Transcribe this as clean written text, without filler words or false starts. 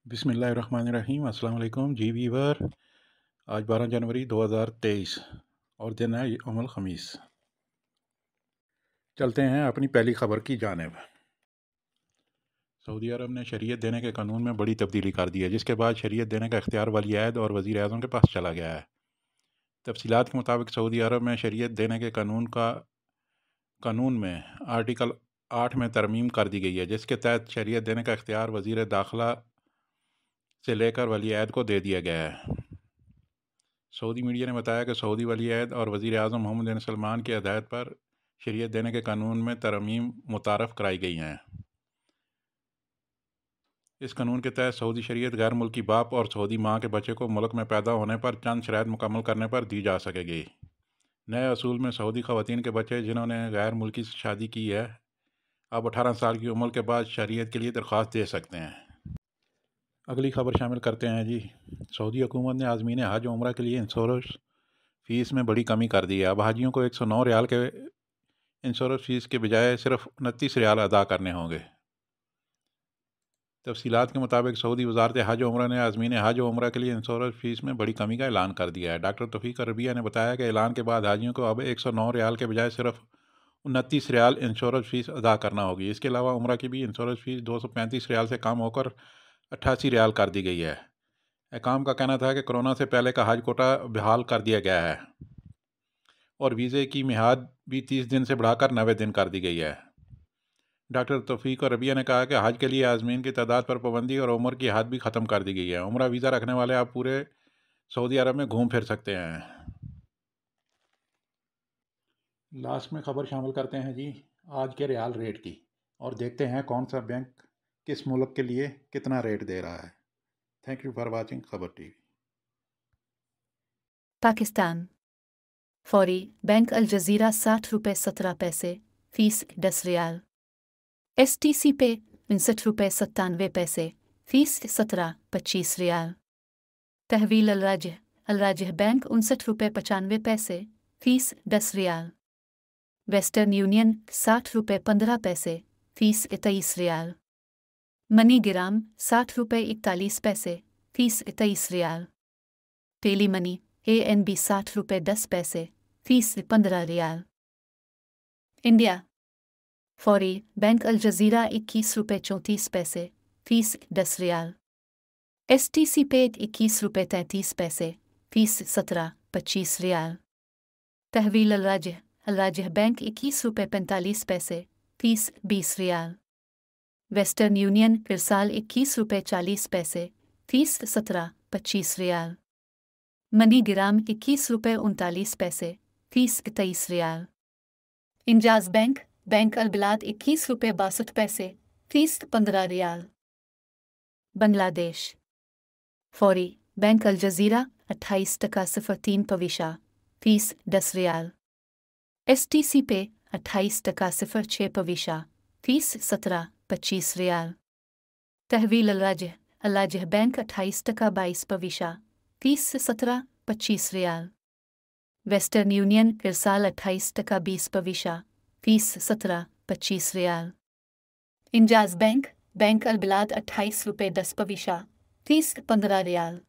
बिस्मिल्लाहिर्रहमानिर्रहीम। अस्सलाम वालेकुम जी वीवर। आज 12 जनवरी 2023 और दिन है यौमुल ख़मीस। चलते हैं अपनी पहली खबर की जानिब। सऊदी अरब ने शरीयत देने के कानून में बड़ी तब्दीली कर दी है, जिसके बाद शरीयत देने का इख्तियार वली-ए-अहद और वज़ीर आज़म के पास चला गया है। तफसीलात के मुताबिक सऊदी अरब में शरीयत देने के कानून में आर्टिकल 8 में तरमीम कर दी गई है, जिसके तहत शरीयत देने का इख्तियार वज़ीर दाखिला से लेकर वली-ए-अहद को दे दिया गया है। सऊदी मीडिया ने बताया कि सऊदी वली-ए-अहद और वज़ीर आज़म मोहम्मद बिन सलमान की हदायत पर शरीयत देने के कानून में तरमीम मुतारफ़ कराई गई हैं। इस कानून के तहत सऊदी शरीयत गैर मुल्की बाप और सऊदी माँ के बच्चे को मुल्क में पैदा होने पर चंद शराइत मुकम्मल करने पर दी जा सकेगी। नए असूल में सऊदी ख़वातीन के बच्चे जिन्होंने गैर मुल्की से शादी की है, अब 18 साल की उम्र के बाद शरीयत के लिए दरख्वास्त दे सकते हैं। अगली खबर शामिल करते हैं जी। सऊदी हुकूमत ने आज़मीन हज उम्रा के लिए इंश्योरेंस फ़ीस में बड़ी कमी कर दी है। अब हाजियों को 109 रियाल के इंश्योरेंस फ़ीस के बजाय सिर्फ 29 रियाल अदा करने होंगे। तफसीलात के मुताबिक सऊदी वज़ारत हज उम्रा ने आज़मीन हज उम्रा के लिए इंश्योरेंस फ़ीस में बड़ी कमी का ऐलान कर दिया है। डॉक्टर तौफ़ीक रबिया ने बताया कि ऐलान के बाद हाजियों को अब 109 रियाल के बजाय सिर्फ 29 रियाल इंश्योरेंस फ़ीस अदा करना होगी। इसके अलावा उम्रा की भी इंश्योरेंस फ़ीस 235 रियाल से कम होकर 88 रियाल कर दी गई है। हुकाम का कहना था कि कोरोना से पहले का हज कोटा बहाल कर दिया गया है और वीज़े की मियाद भी 30 दिन से बढ़ाकर 90 दिन कर दी गई है। डॉक्टर तौफ़ीक रबिया ने कहा कि हज के लिए आज़मीन की तादाद पर पाबंदी और उम्र की हद भी ख़त्म कर दी गई है। उम्रा वीज़ा रखने वाले अब पूरे सऊदी अरब में घूम फिर सकते हैं। लास्ट में ख़बर शामिल करते हैं जी आज के रियाल रेट की, और देखते हैं कौन सा बैंक किस मुल्क के लिए कितना रेट दे रहा है। थैंक यू फॉर वॉचिंग खबर टीवी। पाकिस्तान फौरी बैंक अल जज़ीरा 60 रुपये 17 पैसे फ़ीस 10 रियाल। STC पे 59 रुपये 97 पैसे फ़ीस 17-25 रियाल। तहवील अल-राजिह बैंक 59 रुपये 95 पैसे फ़ीस 10 रियाल। वेस्टर्न यूनियन 60 रुपये 15 पैसे फ़ीस 23 रियाल। मनी ग्राम 60 रुपये 41 पैसे फ़ीस 23 रियाल। टेली मनी ANB 60 रुपये 10 पैसे फ़ीस 15 रियाल। इंडिया फौरी बैंक अल जज़ीरा 21 रुपये 34 पैसे फ़ीस 10 रियाल। STC पे 21 रुपये 33 पैसे फ़ीस 17-25 रियाल। तहवील अल-राजिह बैंक 21 रुपये 45 पैसे फ़ीस 20 रियाल। वेस्टर्न यूनियन इरसाल 21 रुपये 40 पैसे फ़ीस 17-25 रियाल। मनी ग्राम 21 रुपये 39 पैसे फ़ीस 23 रियाल। इंजाज़ बैंक अल बिलाद 21 रुपये 62 पैसे फ़ीस 15 रियाल। बांग्लादेश फौरी बैंक अल जज़ीरा 28.03 फ़ीस 10 रियाल। STC पे 28.06 फ़ीस 17-25 रियाल। तहवील अल-राजिह बैंक 28.22 फ़ीस 17-25 रियाल। वेस्टर्न यूनियन इरसाल 28.20 फ़ीस 17-25 रियाल। इंजाज़ बैंक अल बिलाद 28 रुपये 10 फ़ीस 15 रियाल।